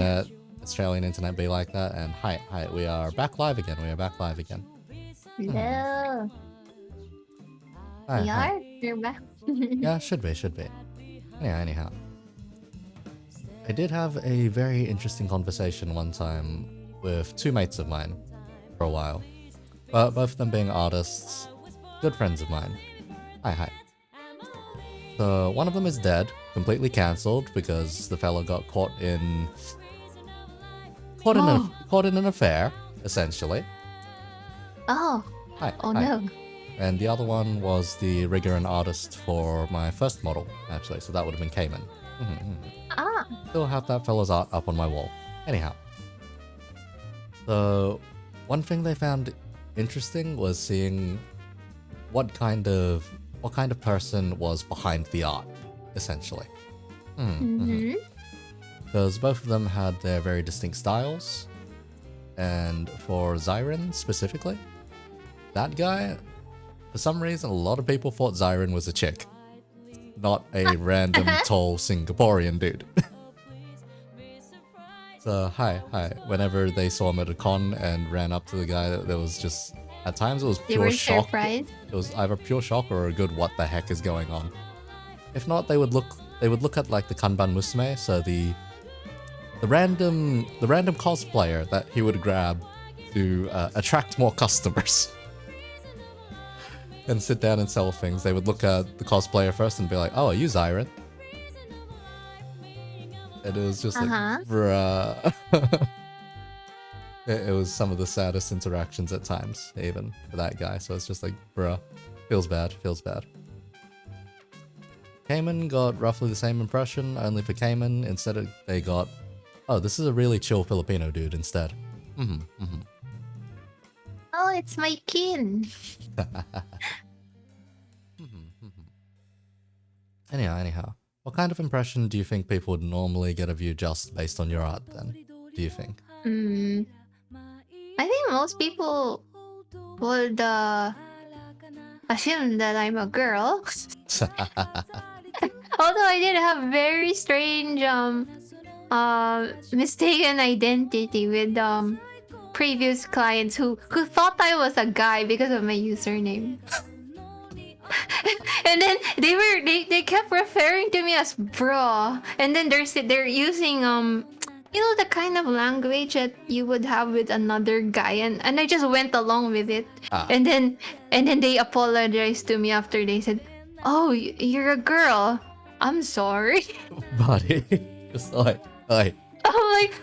Australian internet be like that. And hi, we are back live again. Hello. Hi, We hi. are? You're back? Yeah, should be. Anyhow. I did have a very interesting conversation one time with two mates of mine for a while. But both of them being artists, good friends of mine. Hi. So one of them is dead, completely cancelled because the fellow got caught in an affair, essentially. Oh. Hi. No. And the other one was the rigger and artist for my first model, actually. So that would have been Cayman. Ah. Still have that fellow's art up on my wall. Anyhow. So one thing they found interesting was seeing what kind of person was behind the art, essentially. Because both of them had their very distinct styles. And for Zyron specifically, that guy, for some reason, a lot of people thought Zyron was a chick, not a random tall Singaporean dude. So hi. Whenever they saw him at a con and ran up to the guy, there was just, at times it was pure shock. Surprised. It was either pure shock or a good what the heck is going on. If not, they would look at like the Kanban Musume, so the random cosplayer that he would grab to attract more customers and sit down and sell things. They would look at the cosplayer first and be like, "Oh, are you Zyron?" And it was just like, bruh. It was some of the saddest interactions at times, even for that guy. So it's just like, bruh, feels bad. Cayman got roughly the same impression, only for Cayman, instead they got, oh, this is a really chill Filipino dude instead. Oh, it's my kin. Anyhow. What kind of impression do you think people would normally get of you just based on your art then? Do you think? I think most people would assume that I'm a girl. Although I did have very strange mistaken identity with previous clients who thought I was a guy because of my username. And then they kept referring to me as bro. And then they're using the kind of language that you would have with another guy, and I just went along with it. And then they apologized to me after. They said, "Oh, you're a girl. I'm sorry." Buddy, just like. I'm like,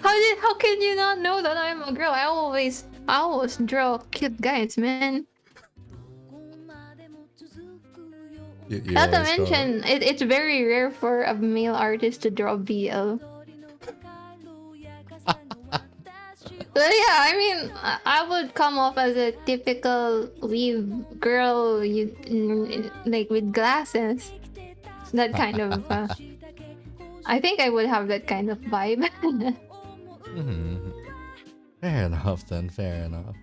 how can you not know that I'm a girl? I always draw cute guys, man. Not to mention, it's very rare for a male artist to draw BL. So yeah, I mean, I would come off as a typical weeb girl, like with glasses. That kind of. I think I would have that kind of vibe. Fair enough then. Fair enough.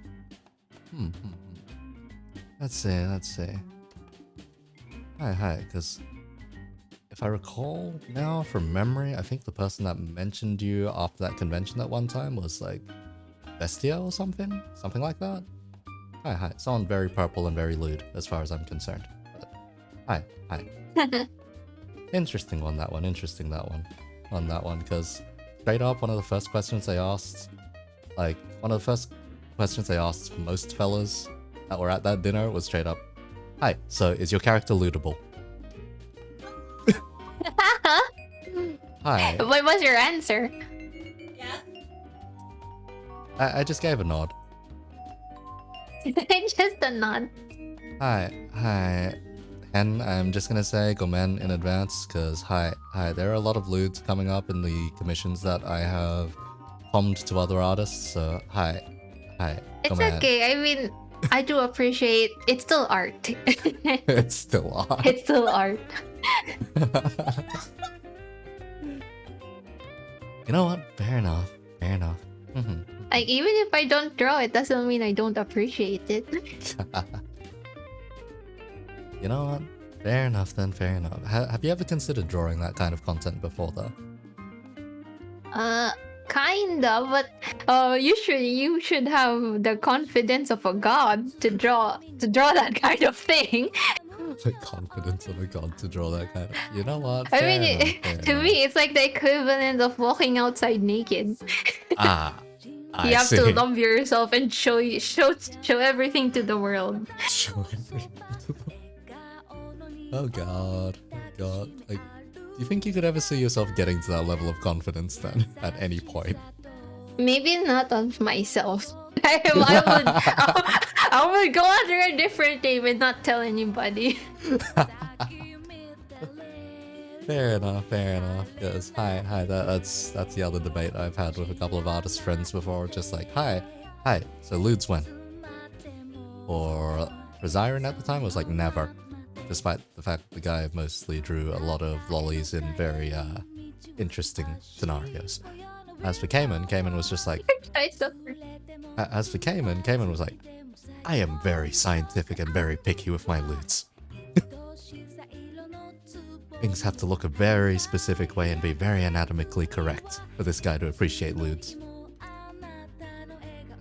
Let's see. Hi, because if I recall now from memory, I think the person that mentioned you after that convention that one time was like Bestia or something like that. Hi. Someone very purple and very lewd as far as I'm concerned. But, hi. Interesting one, that one, because straight up one of the first questions they asked, most fellas that were at that dinner was straight up, "Hi, so is your character lootable?" Hi. What was your answer? Yes. I just gave a nod. Just a nod. Hi. And I'm just gonna say gomen in advance, because hi, there are a lot of lewds coming up in the commissions that I have pommed to other artists, so hi. It's gomen. okay, I mean, I do appreciate, it's still art. It's still art. It's still art. You know what? Fair enough. Like, even if I don't draw, it doesn't mean I don't appreciate it. You know what? Fair enough. Have you ever considered drawing that kind of content before, though? Kind kinda, but usually you should have the confidence of a god to draw that kind of thing. The confidence of a god to draw that kind of. You know what? I Fair mean, enough. Fair to enough. me, it's like the equivalent of walking outside naked. Ah, I You have to see. love yourself and show everything to the world. Show everything. Oh god. Oh god. Like, do you think you could ever see yourself getting to that level of confidence then, at any point? Maybe not of myself. I would go under a different name and not tell anybody. Fair enough, fair enough. Because that's the other debate I've had with a couple of artist friends before. Just like, hi. So Ludes when? For Zyron at the time was like never, despite the fact the guy mostly drew a lot of lollies in very interesting scenarios. As for Cayman was just like. As for Cayman was like, I am very scientific and very picky with my Ludes. Things have to look a very specific way and be very anatomically correct for this guy to appreciate Ludes.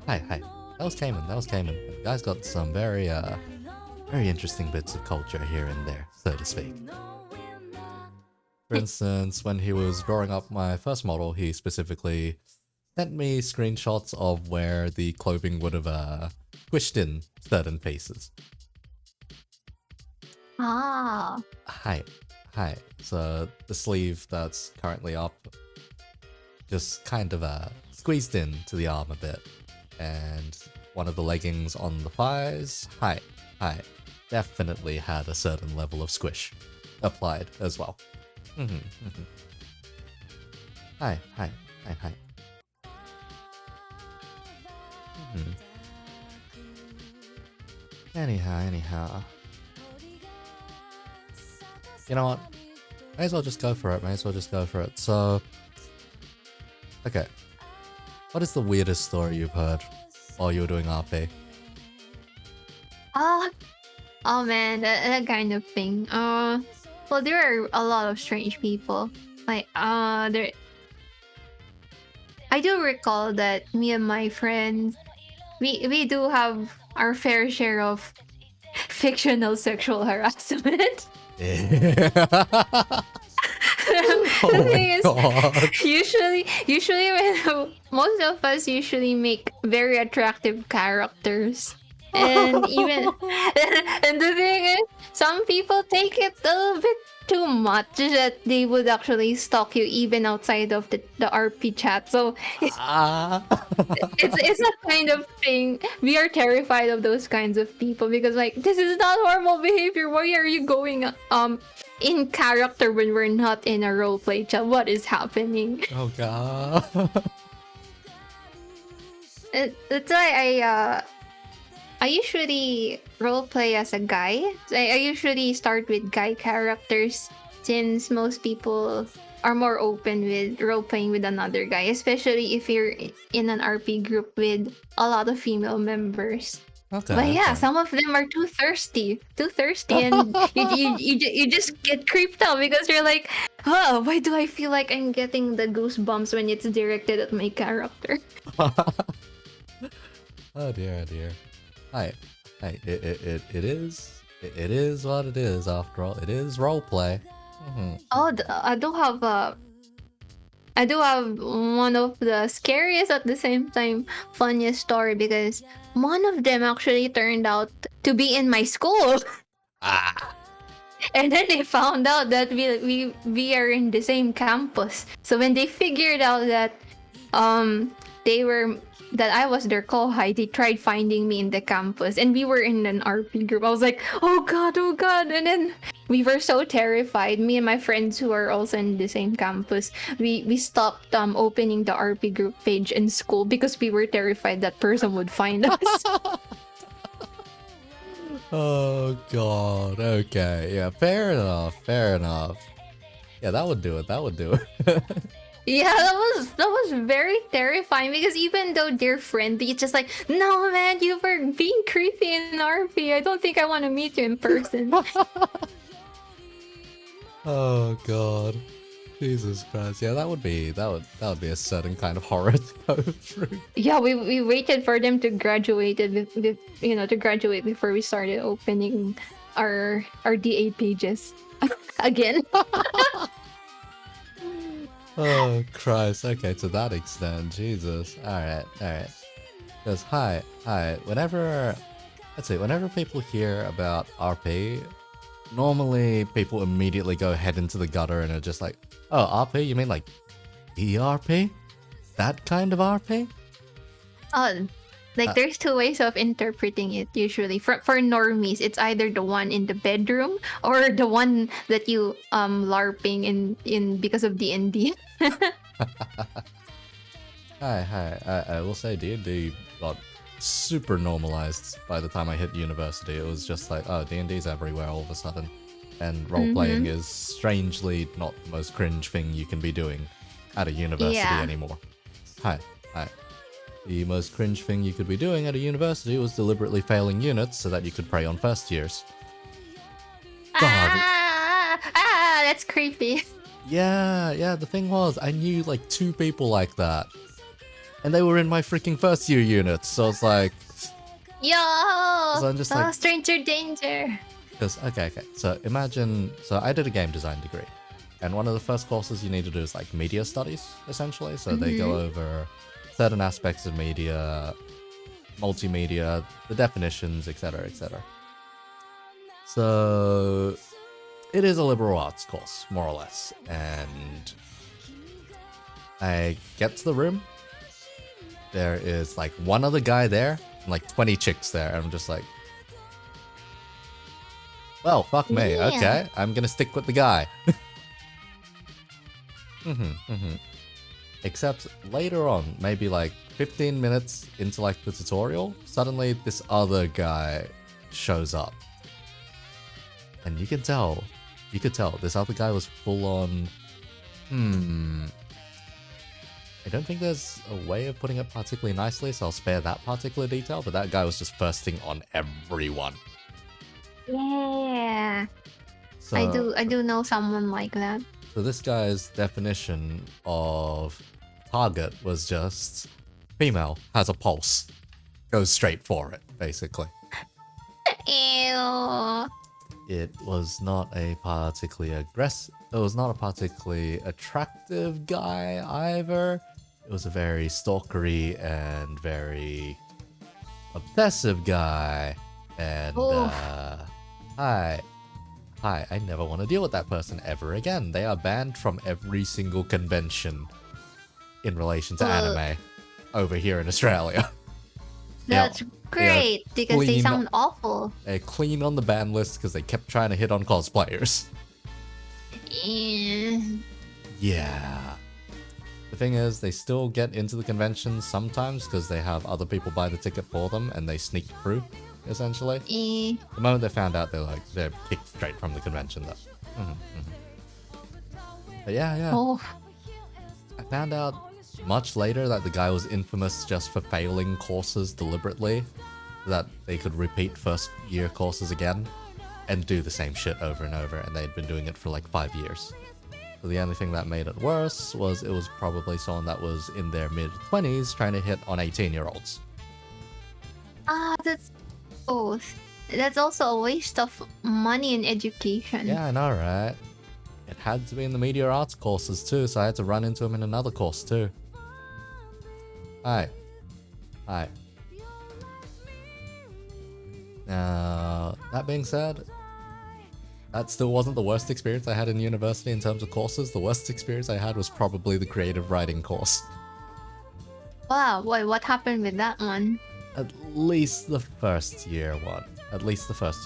Hi. That was Cayman. The guy's got some very interesting bits of culture here and there, so to speak. For instance, when he was drawing up my first model, he specifically sent me screenshots of where the clothing would have squished in certain pieces. Ah. Hi. So the sleeve that's currently up just kind of squeezed in to the arm a bit. And one of the leggings on the thighs, hi, definitely had a certain level of squish applied as well. Hi. Anyhow. You know what? May as well just go for it. So, okay. What is the weirdest story you've heard while you were doing RP? Oh man, that kind of thing. Well, there are a lot of strange people. Like, there. I do recall that me and my friends, we do have our fair share of fictional sexual harassment. The thing is, God. usually when most of us usually make very attractive characters, and even and the thing is, some people take it a little bit too much that they would actually stalk you even outside of the RP chat. So it's a kind of thing. We are terrified of those kinds of people because like this is not normal behavior. Why are you going in character when we're not in a roleplay chat? What is happening? Oh god. That's why I usually roleplay as a guy. I usually start with guy characters since most people are more open with roleplaying with another guy, especially if you're in an RP group with a lot of female members. Okay. But yeah, some of them are too thirsty, and you just get creeped out because you're like, oh, why do I feel like I'm getting the goosebumps when it's directed at my character? Oh dear. Hi. It is what it is after all. It is roleplay. Oh, I do have one of the scariest at the same time funniest story because one of them actually turned out to be in my school. And then they found out that we are in the same campus. So when they figured out that that I was their co-high, they tried finding me in the campus, and we were in an RP group. I was like, oh god, and then we were so terrified. Me and my friends who are also in the same campus, we stopped opening the RP group page in school because we were terrified that person would find us. Oh god. Okay. Yeah. Fair enough. Yeah, that would do it. Yeah, that was very terrifying because even though they're friendly, it's just like, no man, you were being creepy in RP. I don't think I want to meet you in person. Oh god. Jesus Christ. Yeah, that would be a certain kind of horror to go through. Yeah, we waited for them to graduate, to graduate before we started opening our DA pages again. Oh Christ. Okay, to that extent, Jesus. Alright. Because hi, whenever people hear about RP, normally people immediately go head into the gutter and are just like, oh, RP? You mean like ERP? That kind of RP? Oh, like there's two ways of interpreting it usually. For normies, it's either the one in the bedroom or the one that you larping in because of D&D. Hi. I will say D&D got super normalized by the time I hit university. It was just like, oh, D&D's everywhere all of a sudden. And role-playing is strangely not the most cringe thing you can be doing at a university anymore. Hi. The most cringe thing you could be doing at a university was deliberately failing units so that you could prey on first years. God. That's creepy. Yeah, the thing was, I knew like 2 people like that. And they were in my freaking first year units, so it's like... Yo! So I'm just like... stranger danger! Because, okay. So imagine... So I did a game design degree. And one of the first courses you need to do is like media studies, essentially. So they go over certain aspects of media, multimedia, the definitions, etc. So it is a liberal arts course, more or less. And I get to the room. There is like one other guy there and like 20 chicks there. And I'm just like, well, fuck me. Yeah. Okay, I'm gonna stick with the guy. Except later on, maybe like 15 minutes into like the tutorial, suddenly this other guy shows up. And you could tell this other guy was full on, I don't think there's a way of putting it particularly nicely, so I'll spare that particular detail, but that guy was just bursting on everyone. Yeah. So, I do know someone like that. So this guy's definition of target was just female, has a pulse, goes straight for it, basically. Ew. It was not a particularly attractive guy either. It was a very stalkery and very obsessive guy. And hi, I never want to deal with that person ever again. They are banned from every single convention in relation to anime over here in Australia. That's great, because they sound awful. They're clean on the ban list because they kept trying to hit on cosplayers. Yeah. The thing is, they still get into the conventions sometimes because they have other people buy the ticket for them and they sneak through, essentially. The moment they found out, they're kicked straight from the convention though. But yeah. Oh. I found out much later that the guy was infamous just for failing courses deliberately, so that they could repeat first year courses again and do the same shit over and over, and they'd been doing it for like 5 years. So the only thing that made it worse was it was probably someone that was in their mid-20s trying to hit on 18-year-olds. That's also a waste of money and education. Yeah, I know, right? It had to be in the media arts courses too, so I had to run into him in another course too. Hi. Now, that being said, that still wasn't the worst experience I had in university in terms of courses. The worst experience I had was probably the creative writing course. Wow, what happened with that one? At least the first year one. The first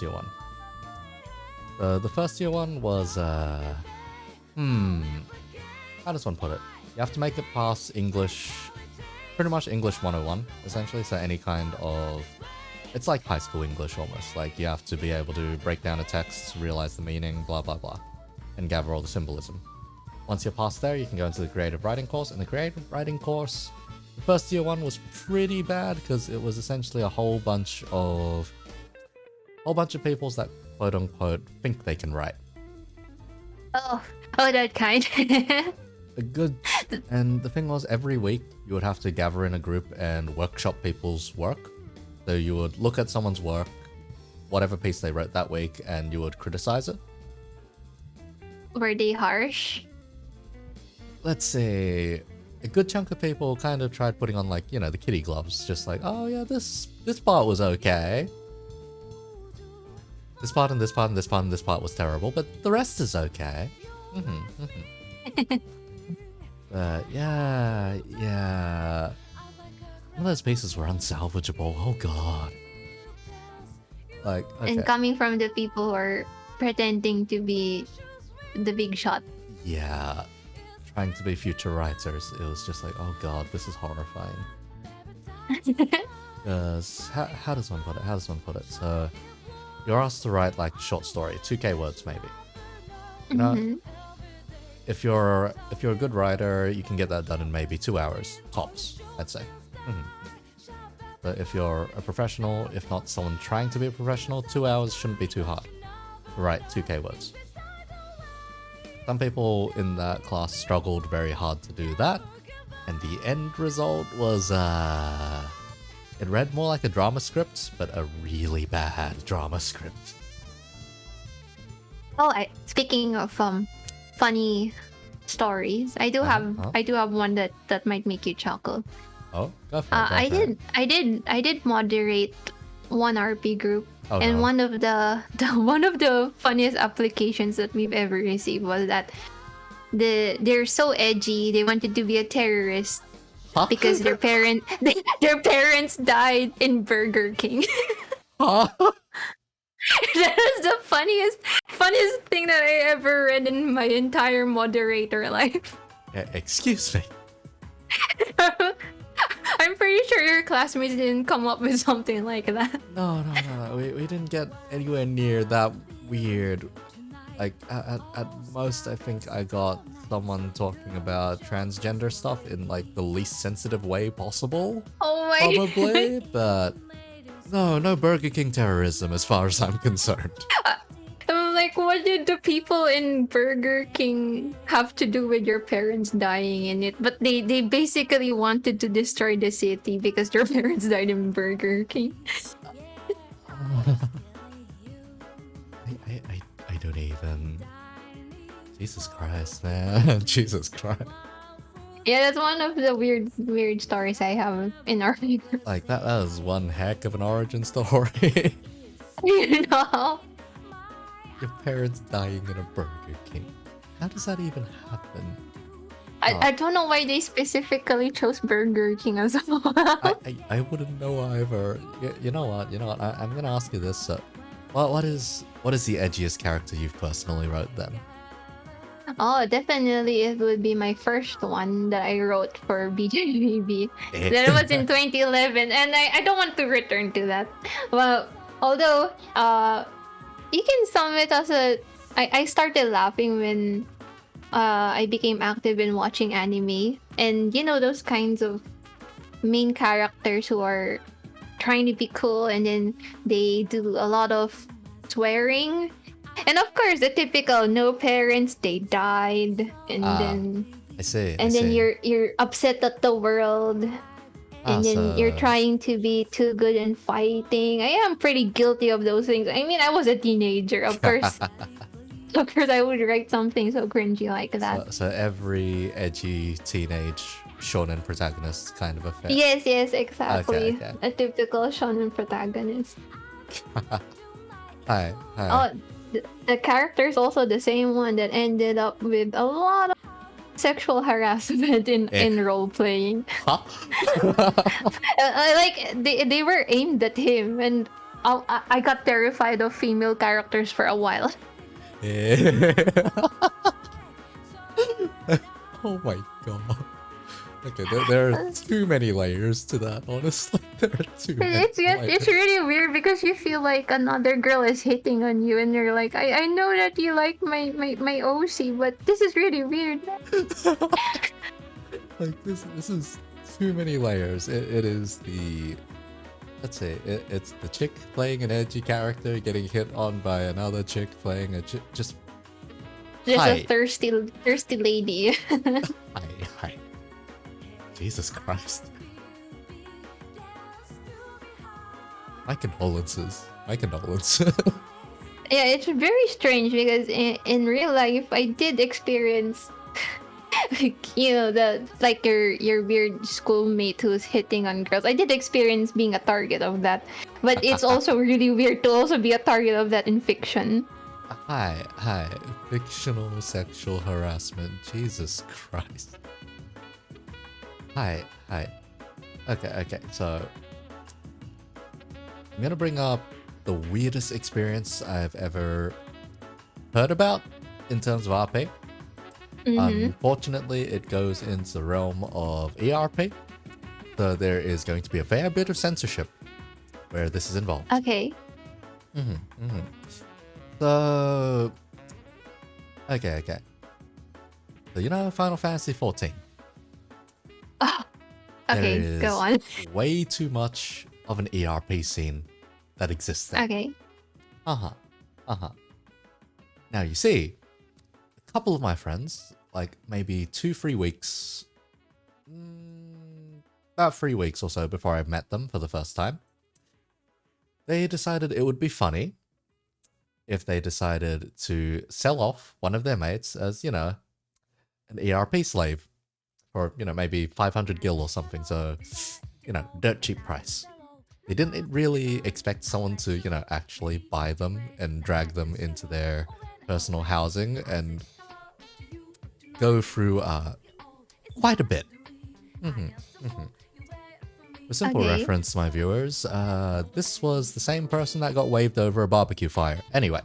year one was, how does one put it? You have to make it pass English, pretty much English 101, essentially, so any kind of... It's like high school English almost, like you have to be able to break down a text, realize the meaning, blah blah blah, and gather all the symbolism. Once you're past there, you can go into the creative writing course, and the creative writing course, the first year one was pretty bad because it was essentially a whole bunch of people that quote unquote think they can write. Oh, Oh, that kind. A good, and the thing was, every week you would have to gather in a group and workshop people's work. So you would look at someone's work, whatever piece they wrote that week, and you would criticize it. Were they harsh? Let's say a good chunk of people kind of tried putting on, like, you know, the kitty gloves, just like, oh yeah, this part was okay. This part and this part and this part and this part was terrible, but the rest is okay. Yeah. Some of those pieces were unsalvageable. Oh god. Like, okay. And coming from the people who are pretending to be the big shot. Yeah. Trying to be future writers, it was just like, oh god, this is horrifying. Because, how does one put it? So, you're asked to write, like, a short story, 2k words maybe. You know? If you're a good writer, you can get that done in maybe 2 hours, tops, I'd say. But if you're a professional, if not someone trying to be a professional, 2 hours shouldn't be too hard to write 2k words. Some people in that class struggled very hard to do that, and the end result was, it read more like a drama script, but a really bad drama script. Oh, speaking of funny stories, I do have one that might make you chuckle. Oh, go for it. I did moderate one RP group, and no. one of the funniest applications that we've ever received was that they're so edgy. They wanted to be a terrorist because their parents died in Burger King. That is the funniest thing that I ever read in my entire moderator life. Excuse me. I'm pretty sure your classmates didn't come up with something like that. No. We didn't get anywhere near that weird. Like, at most, I think I got someone talking about transgender stuff in, like, the least sensitive way possible. Oh my probably, but no Burger King terrorism as far as I'm concerned. I'm like, what did the people in Burger King have to do with your parents dying in it? But they basically wanted to destroy the city because their parents died in Burger King. I don't even. Jesus Christ, man. Jesus Christ. Yeah, that's one of the weird stories I have in our paper. Like, that was one heck of an origin story. You know? Your parents dying in a Burger King. How does that even happen? I don't know why they specifically chose Burger King as well. I wouldn't know either. You know what? I'm gonna ask you this. What is the edgiest character you've personally wrote then? Oh, definitely it would be my first one that I wrote for BJVB. That was in 2011, and I don't want to return to that. Well, although you can sum it as I started laughing when I became active in watching anime, and you know those kinds of main characters who are trying to be cool, and then they do a lot of swearing. And of course, the typical no parents, they died, and then I see. And then you're upset at the world, and then you're trying to be too good in fighting. I am pretty guilty of those things. I mean, I was a teenager, of course. Of course, I would write something so cringy like that. So every edgy teenage shonen protagonist kind of affair. Yes, exactly. Okay. A typical shonen protagonist. Hi. Oh. The character is also the same one that ended up with a lot of sexual harassment in role playing. Huh? Like they were aimed at him, and I got terrified of female characters for a while. Oh my god. Okay, there are too many layers to that, honestly. There are too many layers. It's really weird because you feel like another girl is hitting on you, and you're like, I know that you like my OC, but this is really weird. Like, this is too many layers. It is the... Let's say, it's the chick playing an edgy character getting hit on by another chick playing a just Just a Hi. thirsty lady. Hi. Jesus Christ. My condolences. Yeah, it's very strange because in real life, I did experience, the like your weird schoolmate who's hitting on girls. I did experience being a target of that, but it's also really weird to also be a target of that in fiction. Hi. Fictional sexual harassment. Jesus Christ. Hi. Okay. So I'm gonna bring up the weirdest experience I've ever heard about in terms of RP. Unfortunately, it goes into the realm of ERP, so there is going to be a fair bit of censorship where this is involved. Okay. So, okay. So you know Final Fantasy 14. Oh, okay, There go on. is way too much of an ERP scene that exists there. Okay. Now you see, a couple of my friends, like maybe 2-3 weeks, about 3 weeks or so before I met them for the first time, they decided it would be funny if they decided to sell off one of their mates as, you know, an ERP slave for, you know, maybe 500 gil or something. So, you know, dirt cheap price. They didn't really expect someone to, you know, actually buy them and drag them into their personal housing and go through quite a bit. For simple reference, my viewers, this was the same person that got waved over a barbecue fire. Anyway.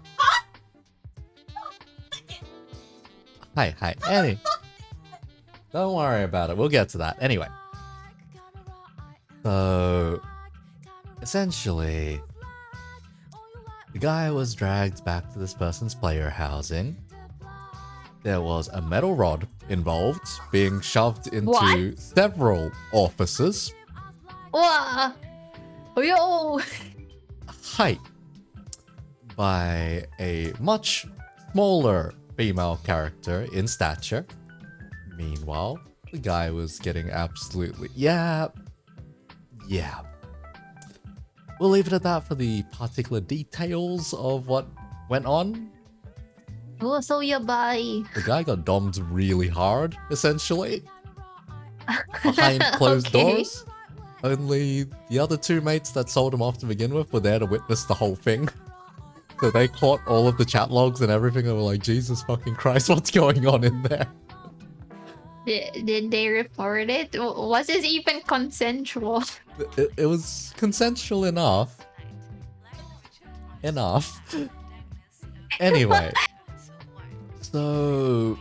Hi. Don't worry about it. We'll get to that. Anyway. So, essentially, the guy was dragged back to this person's player housing. There was a metal rod involved being shoved into several orifices. Wow. Yo. Height by a much smaller female character in stature. Meanwhile, the guy was getting absolutely... Yeah. We'll leave it at that for the particular details of what went on. Oh, so you buy. The guy got dommed really hard, essentially. Behind closed doors. Only the other two mates that sold him off to begin with were there to witness the whole thing. So they caught all of the chat logs and everything and were like, Jesus fucking Christ, what's going on in there? Did they report it? Was it even consensual? It was consensual enough. Anyway. So...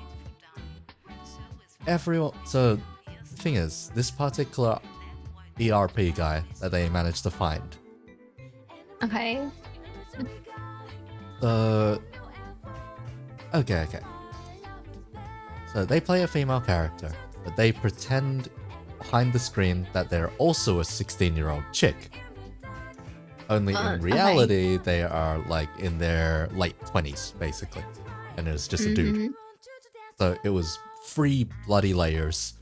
So, the thing is, this particular ERP guy that they managed to find. Okay. Okay. So they play a female character, but they pretend behind the screen that they're also a 16-year-old chick. Only in reality, they are like in their late 20s, basically. And it's just a dude. So it was 3 bloody layers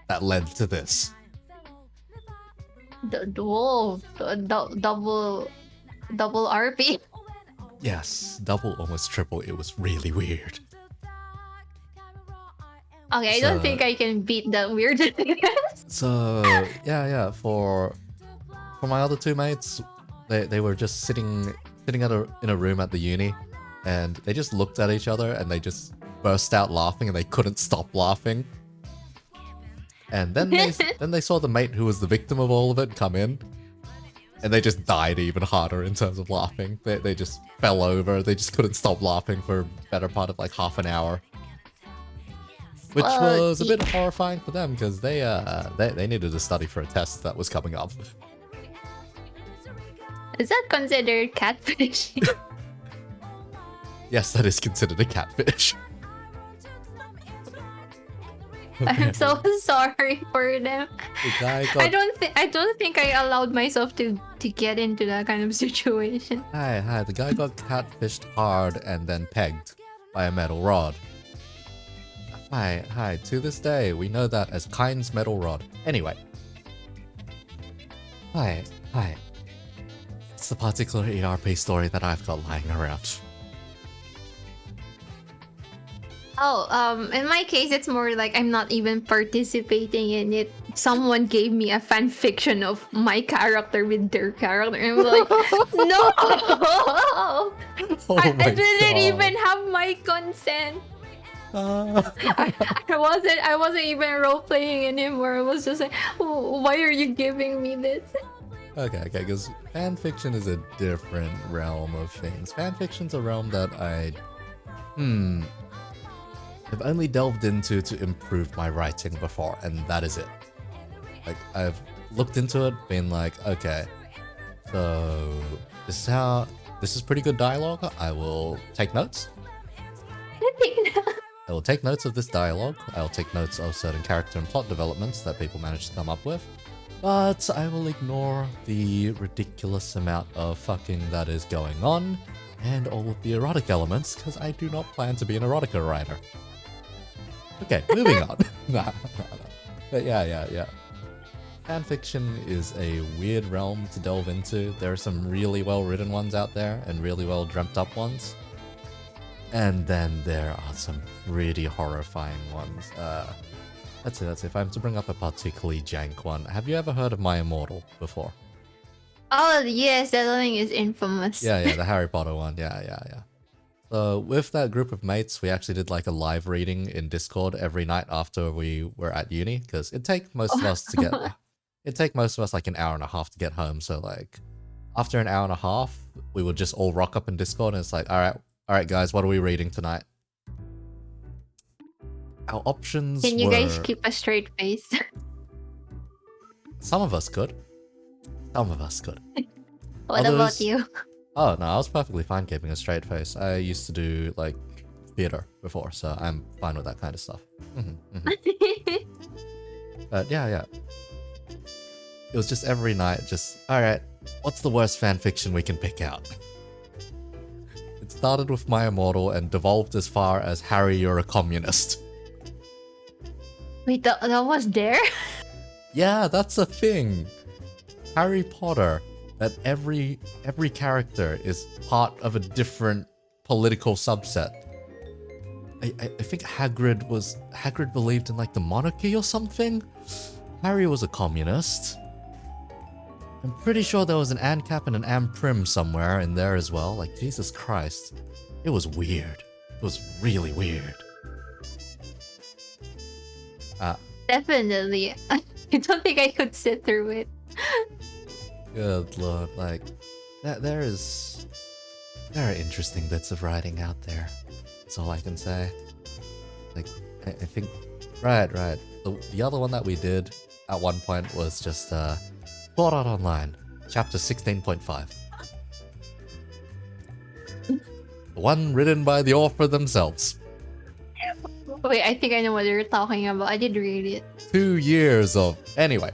that led to this. Double RP. Yes, double, almost triple. It was really weird. Okay, I don't think I can beat that weird. So yeah. For my other two mates, they were just sitting in a room at the uni, and they just looked at each other and they just burst out laughing and they couldn't stop laughing. And then they saw the mate who was the victim of all of it come in, and they just died even harder in terms of laughing. They just fell over. They just couldn't stop laughing for a better part of like half an hour. Which was a bit horrifying for them because they needed to study for a test that was coming up. Is that considered catfish? Yes, that is considered a catfish. I'm so sorry for them. The guy got... I don't think I allowed myself to get into that kind of situation. Hi. The guy got catfished hard and then pegged by a metal rod. Hi. To this day, we know that as Kyne's metal rod. Anyway. Hi. It's the particular ERP story that I've got lying around. Oh, in my case, it's more like I'm not even participating in it. Someone gave me a fan fiction of my character with their character, and I'm like, no! Oh I my didn't God. even have my consent. I wasn't even role playing anymore. I was just like, why are you giving me this? Okay, because fanfiction is a different realm of things. Fanfiction's a realm that I've only delved into to improve my writing before, and that is it. Like, I've looked into it, been like, okay, so this is pretty good dialogue. I will take notes. I will take notes of this dialogue. I'll take notes of certain character and plot developments that people managed to come up with. But I will ignore the ridiculous amount of fucking that is going on and all of the erotic elements, because I do not plan to be an erotica writer. Okay, moving on. Nah. But yeah. Fanfiction is a weird realm to delve into. There are some really well-written ones out there and really well-dreamt-up ones. And then there are some pretty horrifying ones. Let's see. If I'm to bring up a particularly jank one, have you ever heard of My Immortal before? Oh, yes, that thing is infamous. Yeah, the Harry Potter one. Yeah. So with that group of mates, we actually did like a live reading in Discord every night after we were at uni, because it'd take most of us like an hour and a half to get home. So like after an hour and a half, we would just all rock up in Discord and it's like, all right guys, what are we reading tonight? Our options Can you guys keep a straight face? Some of us could. What about you? Oh, no, I was perfectly fine keeping a straight face. I used to do, like, theater before, so I'm fine with that kind of stuff. But yeah. It was just every night, alright, what's the worst fanfiction we can pick out? It started with My Immortal and devolved as far as Harry, you're a communist. Wait, that was there? Yeah, that's a thing. Harry Potter, that every character is part of a different political subset. I think Hagrid believed in like the monarchy or something. Harry was a communist. I'm pretty sure there was an ANCAP and an AMPRIM somewhere in there as well. Like, Jesus Christ. It was weird. It was really weird. Definitely. I don't think I could sit through it. Good lord, like, there are interesting bits of writing out there. That's all I can say. Like, I think, right. The other one that we did at one point was just, Sword Art Online, chapter 16.5. The one written by the author themselves. Wait, I think I know what you're talking about. I did read it. 2 years of... Anyway.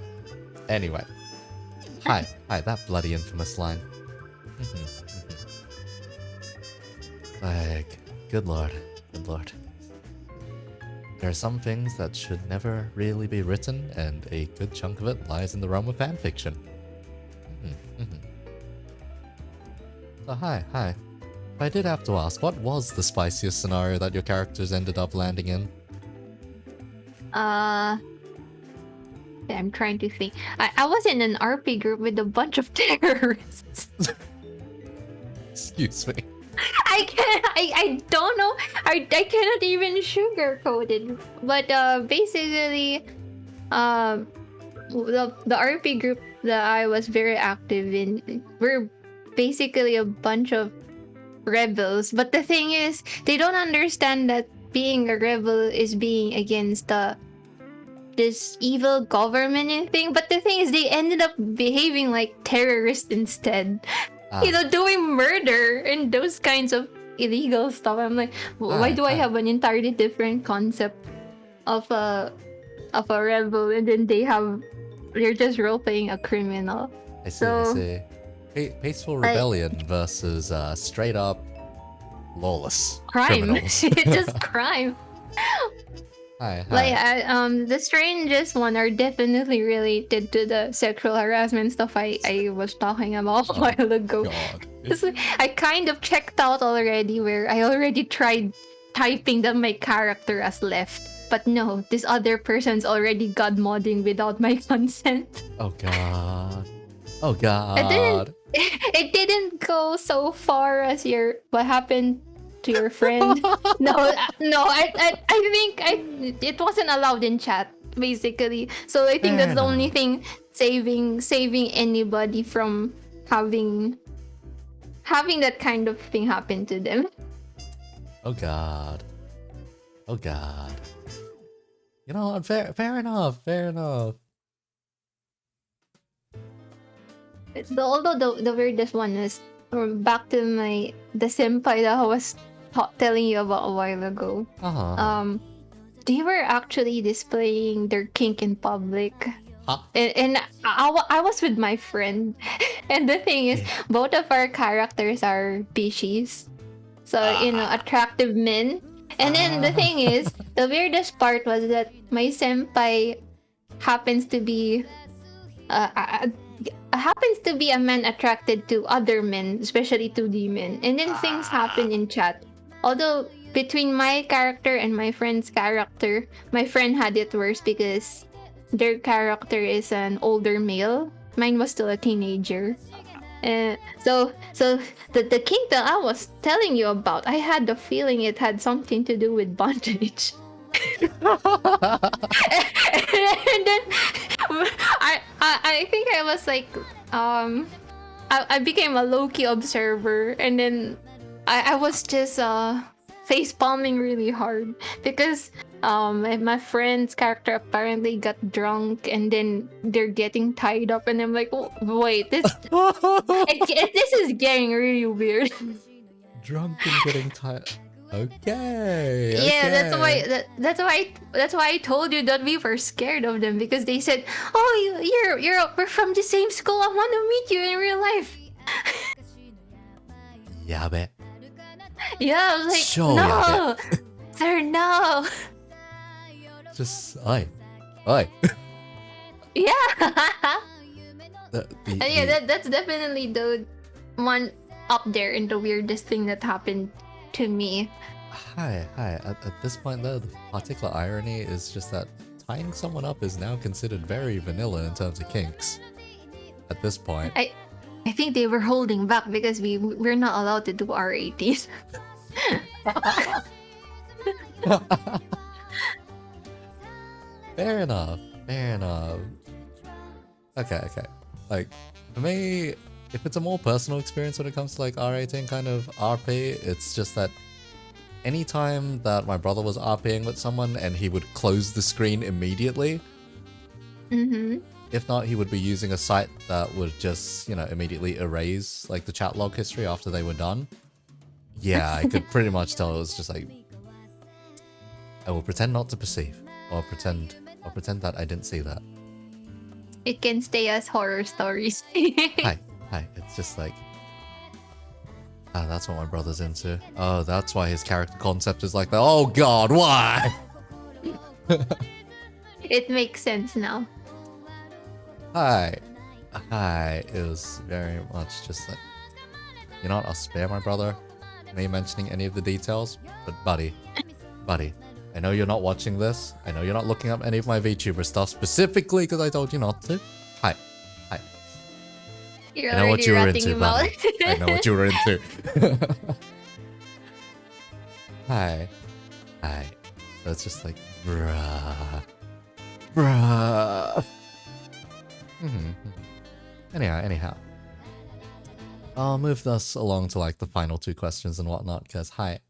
Hi, that bloody infamous line. Like, good lord. There are some things that should never really be written, and a good chunk of it lies in the realm of fanfiction. So hi. If I did have to ask, what was the spiciest scenario that your characters ended up landing in? I'm trying to think. I was in an RP group with a bunch of terrorists. Excuse me. I don't know. I cannot even sugarcoat it. But basically, the RP group that I was very active in, we're basically a bunch of rebels. But the thing is, they don't understand that being a rebel is being against this evil government and thing. But the thing is, they ended up behaving like terrorists instead. Doing murder and those kinds of illegal stuff. I'm like, why do I have an entirely different concept of a rebel, and then they're just role playing a criminal? I see. Peaceful rebellion versus straight up lawless crime. criminals. It's just crime. Hi, Like, hi. the strangest one are definitely related to the sexual harassment stuff I was talking about a Oh while ago. God. I kind of checked out already, where I already tried typing that my character as left. But no, this other person's already god modding without my consent. Oh God. Oh It didn't God. it didn't go so far as your what happened to your friend. No, no, I think it wasn't allowed in chat basically. So I think Fair that's the only enough. thing saving anybody from having that kind of thing happen to them. Oh God. Oh God. You know what? Fair enough. Fair enough. Although the weirdest one is back to the senpai that I was telling you about a while ago. Uh-huh. They were actually displaying their kink in public. Huh? And I was with my friend. And the thing is, Yeah. both of our characters are bishies. So, attractive men. And then the thing is, the weirdest part was that my senpai happens to be a man attracted to other men, especially 2D men. And then things happen in chat. Although between my character and my friend's character, my friend had it worse because their character is an older male. Mine was still a teenager. So the kink that I was telling you about, I had the feeling it had something to do with bondage. And then I think I was like I became a low-key observer, and then I was just face palming really hard because my friend's character apparently got drunk, and then they're getting tied up, and I'm like, oh, wait, this is getting really weird. Drunk and getting tired. Okay. Yeah, Okay. that's why I told you that we were scared of them, because they said, "Oh, we're from the same school. I want to meet you in real life." Yabe. Yeah, I was like, So "No, yabe. sir, no." Just oi. Oi. Yeah, The, and yeah, that's definitely the one up there in the weirdest thing that happened to me. Hi. At this point, though, the particular irony is just that tying someone up is now considered very vanilla in terms of kinks. At this point. I think they were holding back because we're not allowed to do R80s. Fair enough. Fair enough. Okay. Like, for me, if it's a more personal experience when it comes to like R18 kind of RP, it's just that anytime that my brother was RPing with someone and he would close the screen immediately, if not, he would be using a site that would just, immediately erase like the chat log history after they were done. Yeah, I could pretty much tell it was just like, I will pretend not to perceive, or pretend that I didn't see that. It can stay as horror stories. Hi. It's just like, that's what my brother's into. Oh, that's why his character concept is like that. Oh God, why? It makes sense now. Hi. It was very much just like, you know what? I'll spare my brother me mentioning any of the details, but buddy, I know you're not watching this. I know you're not looking up any of my VTuber stuff specifically because I told you not to. Hi. You're I know what you were ratting into, him out. buddy. I know what you were into. Hi. So it's just like, bruh. Anyhow. I'll move this along to like the final two questions and whatnot, because hi.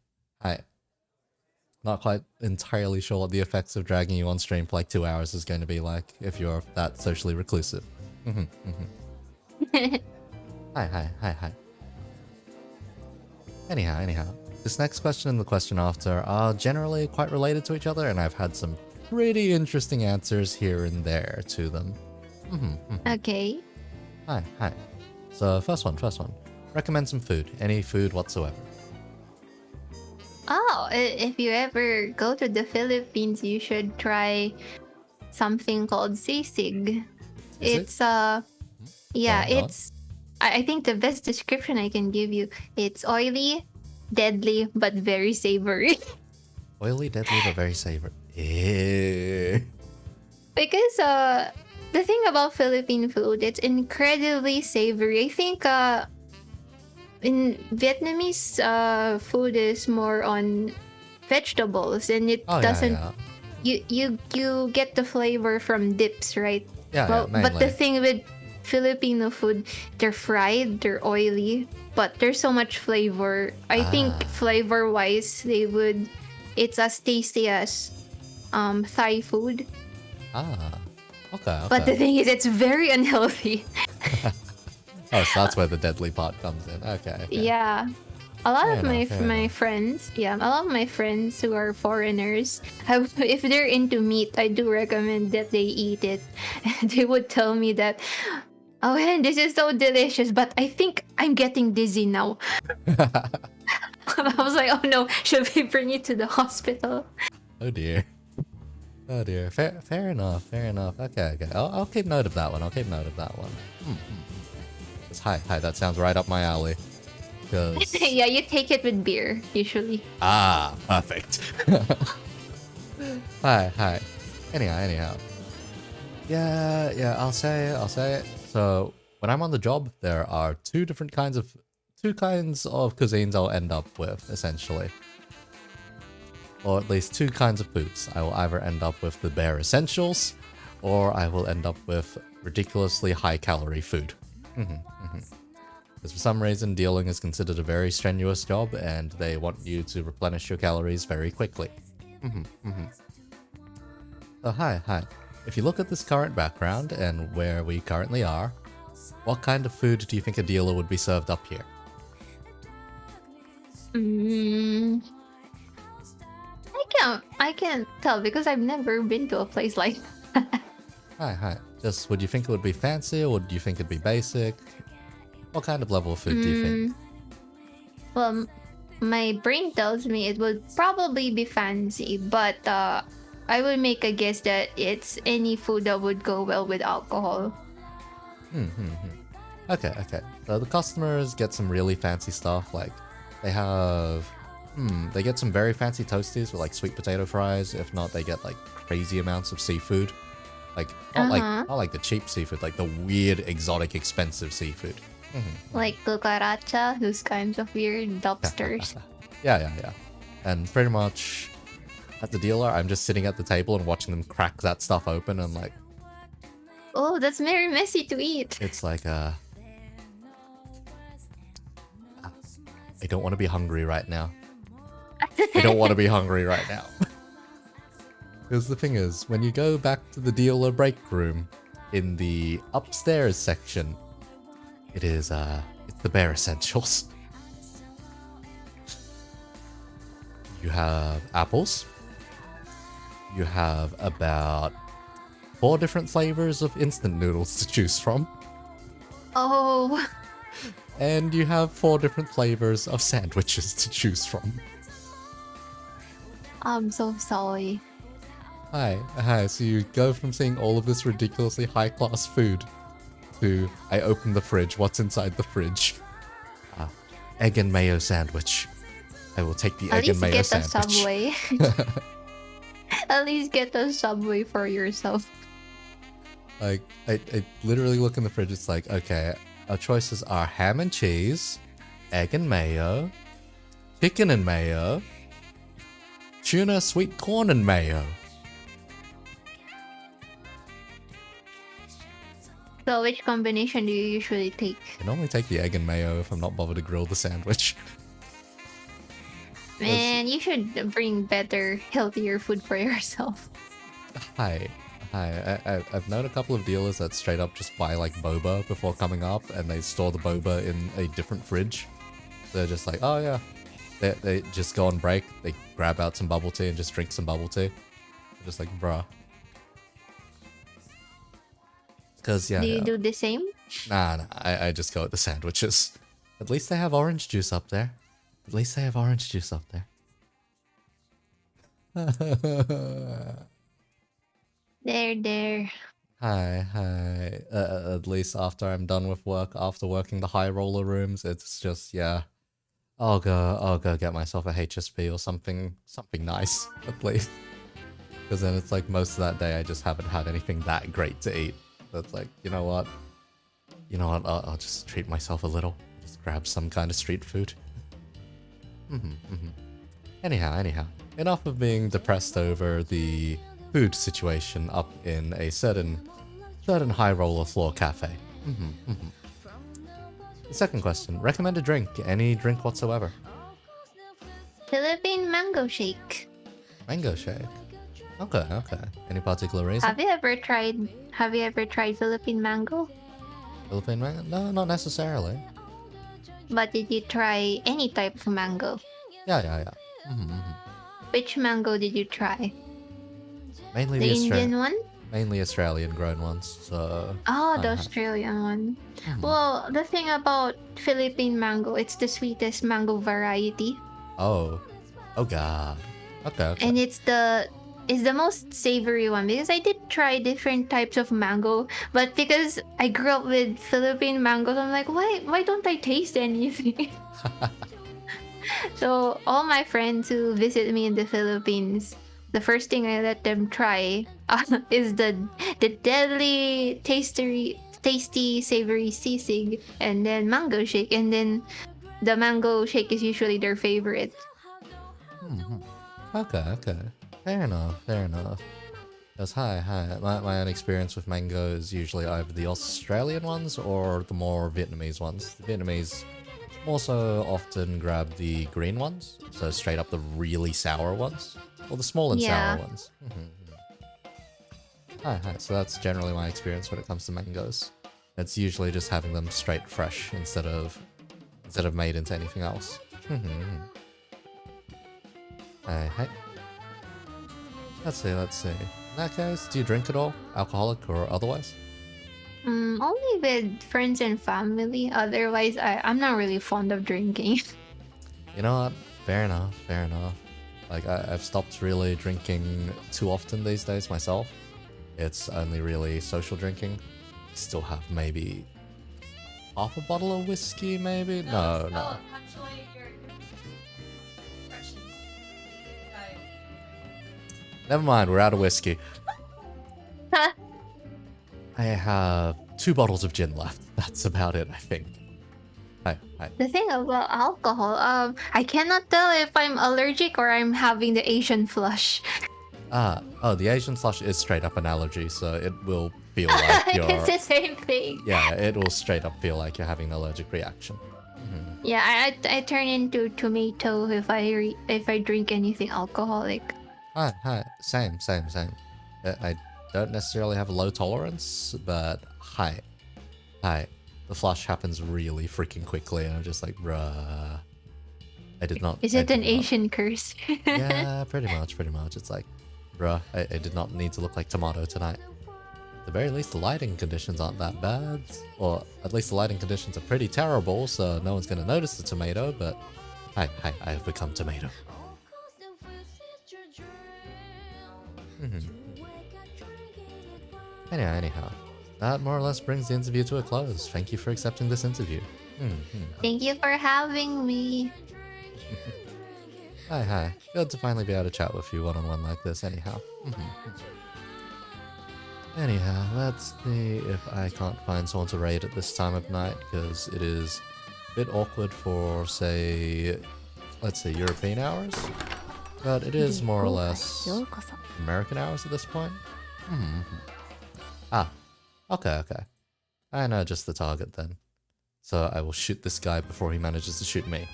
Not quite entirely sure what the effects of dragging you on stream for like 2 hours is going to be like if you're that socially reclusive. Hi. Anyhow. This next question and the question after are generally quite related to each other, and I've had some pretty interesting answers here and there to them. Okay. Hi. So first one. Recommend some food. Any food whatsoever. Oh, if you ever go to the Philippines, you should try something called sisig. Is it? It's Go yeah, on, go on. it's I think the best description I can give you, it's oily, deadly, but very savory. Oily, deadly, but very savory. Yeah. Because the thing about Philippine food, it's incredibly savory. I think in Vietnamese food is more on vegetables, and it Oh yeah, doesn't yeah. you get the flavor from dips, right? Yeah, yeah, Well, but the mainly. thing with Filipino food, they're fried, they're oily, but there's so much flavor. I think Ah. flavor wise, it's as tasty as Thai food. Ah. Okay, But okay. the thing is, it's very unhealthy. Oh, so that's where the deadly part comes in. Okay, okay. Yeah. A lot Fair of enough, fair my enough. friends, yeah, a lot of my friends who are foreigners, have, if they're into meat, I do recommend that they eat it. They would tell me that, oh, and this is so delicious, but I think I'm getting dizzy now. I was like, oh no, should we bring you to the hospital? Oh dear. Oh dear. Fair enough, fair enough. Okay, okay. I'll keep note of that one. I'll keep note of that one. Hi, that sounds right up my alley. Because... Yeah, you take it with beer, usually. Ah, perfect. Hi. Anyhow. Yeah, I'll say it. So, when I'm on the job, there are two kinds of cuisines I'll end up with, essentially. Or at least two kinds of foods. I will either end up with the bare essentials, or I will end up with ridiculously high-calorie food. Because for some reason, dealing is considered a very strenuous job, and they want you to replenish your calories very quickly. So hi. If you look at this current background and where we currently are, what kind of food do you think a dealer would be served up here? Mm, I can't tell because I've never been to a place like that. Hi. Just, would you think it would be fancy, or would you think it'd be basic? What kind of level of food do you think? Well, my brain tells me it would probably be fancy, but I would make a guess that it's any food that would go well with alcohol. Okay. So the customers get some really fancy stuff, like they get some very fancy toasties with like sweet potato fries. If not, they get like crazy amounts of seafood. Like not like the cheap seafood, like the weird, exotic, expensive seafood. Like cucaracha, those kinds of weird lobsters. Yeah. And pretty much at the dealer, I'm just sitting at the table and watching them crack that stuff open, and like, Oh, that's very messy to eat. it's like I don't want to be hungry right now. I don't want to be hungry right now. Because the thing is, when you go back to the dealer break room, in the upstairs section, it's the bare essentials. You have apples. You have about 4 different flavors of instant noodles to choose from. Oh, And you have 4 different flavors of sandwiches to choose from. I'm so sorry. Hi. So you go from seeing all of this ridiculously high-class food to, I open the fridge, what's inside the fridge? Egg and mayo sandwich. I will take the At egg and least mayo get a sandwich. Subway. At least get a Subway for yourself. Like, I literally look in the fridge, it's like, okay, our choices are ham and cheese, egg and mayo, chicken and mayo, tuna, sweet corn and mayo. So which combination do you usually take? I normally take the egg and mayo if I'm not bothered to grill the sandwich. Man, you should bring better, healthier food for yourself. Hi. I've known a couple of dealers that straight up just buy like boba before coming up, and they store the boba in a different fridge. They're just like, oh yeah. They just go on break, they grab out some bubble tea and just drink some bubble tea. They're just like, bruh. Because, yeah. Do you do the same? Nah, I just go with the sandwiches. At least they have orange juice up there. There. Hi, hi. At least after I'm done with work, after working the high roller rooms, it's just, yeah. I'll go get myself a HSP or something nice, at least. Because then it's like most of that day I just haven't had anything that great to eat. So it's like, you know what? I'll just treat myself a little. Just grab some kind of street food. Anyhow. Enough of being depressed over the food situation up in a certain high roller floor cafe. The second question, recommended drink, any drink whatsoever. Philippine mango shake. Mango shake. Okay. Any particular reason? Have you ever tried Philippine mango? Philippine mango? No, not necessarily. But did you try any type of mango? Yeah. Which mango did you try? Mainly The Indian one? Mainly Australian grown ones, so... Oh, the Australian one. Well, the thing about Philippine mango, it's the sweetest mango variety. Oh god. Okay. And it's the most savory one because I did try different types of mango, but because I grew up with Philippine mangoes, I'm like, why don't I taste anything? So all my friends who visit me in the Philippines, the first thing I let them try is the deadly tasty savory sisig, and then mango shake, and then the mango shake is usually their favorite. Okay. Fair enough. Because hi. My own experience with mango is usually either the Australian ones or the more Vietnamese ones. The Vietnamese also often grab the green ones, so straight up the really sour ones, or the small and sour ones. Hi. So that's generally my experience when it comes to mangoes. It's usually just having them straight fresh instead of made into anything else. Hey. Let's see. In that case, do you drink at all? Alcoholic or otherwise? Only with friends and family. Otherwise, I'm not really fond of drinking. You know what? Fair enough. Like, I've stopped really drinking too often these days myself. It's only really social drinking. Still have maybe half a bottle of whiskey, maybe? No. Actually, your impressions. Never mind, we're out of whiskey. I have 2 bottles of gin left. That's about it, I think. Hi. The thing about alcohol, I cannot tell if I'm allergic or I'm having the Asian flush. The Asian flush is straight up an allergy, so it will feel like you're... It's the same thing. Yeah, it will straight up feel like you're having an allergic reaction. Yeah, I turn into tomato if I drink anything alcoholic. Hi. Same. I don't necessarily have a low tolerance, but hi. The flush happens really freaking quickly, and I'm just like, bruh. I did not... Is it an Asian curse? Yeah, pretty much. It's like, bruh, I did not need to look like tomato tonight. At the very least, the lighting conditions aren't that bad. Or at least the lighting conditions are pretty terrible, so no one's gonna notice the tomato, but... Hi, I have become tomato. Anyhow. That more or less brings the interview to a close. Thank you for accepting this interview. Thank you for having me. Hi. Good to finally be able to chat with you one-on-one like this, anyhow. Anyhow, let's see if I can't find someone to raid at this time of night, because it is a bit awkward for, say, let's say European hours. But it is more or less American hours at this point. Okay. I know just the target then. So I will shoot this guy before he manages to shoot me.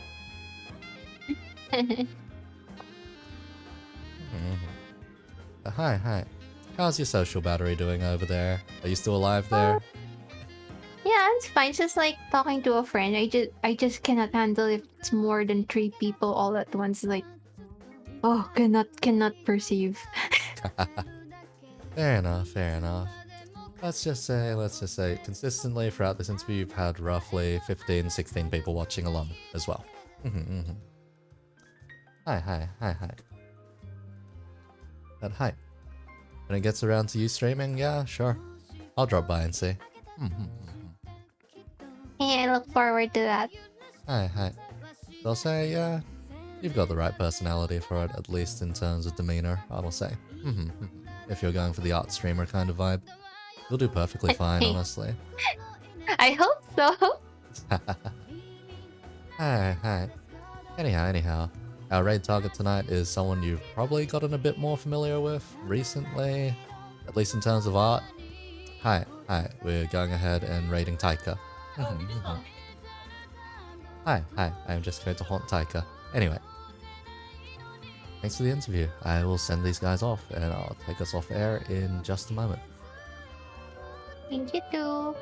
Hi. How's your social battery doing over there? Are you still alive there? Yeah, it's fine. It's just like talking to a friend. I just cannot handle if it's more than 3 people all at once. Like, oh, cannot perceive. Fair enough. Let's just say consistently throughout this interview you've had roughly 15, 16 people watching along as well. Hi. But hi. When it gets around to you streaming, yeah, sure. I'll drop by and see. Yeah, I look forward to that. Hi. They'll say, yeah, you've got the right personality for it, at least in terms of demeanor, I will say. If you're going for the art streamer kind of vibe, you'll do perfectly fine, honestly. I hope so. Hi. Anyhow. Our raid target tonight is someone you've probably gotten a bit more familiar with recently, at least in terms of art. Hi. We're going ahead and raiding Taika. Oh, you just want Hi. I'm just going to haunt Taika. Anyway. Thanks for the interview. I will send these guys off and I'll take us off air in just a moment. Thank you too.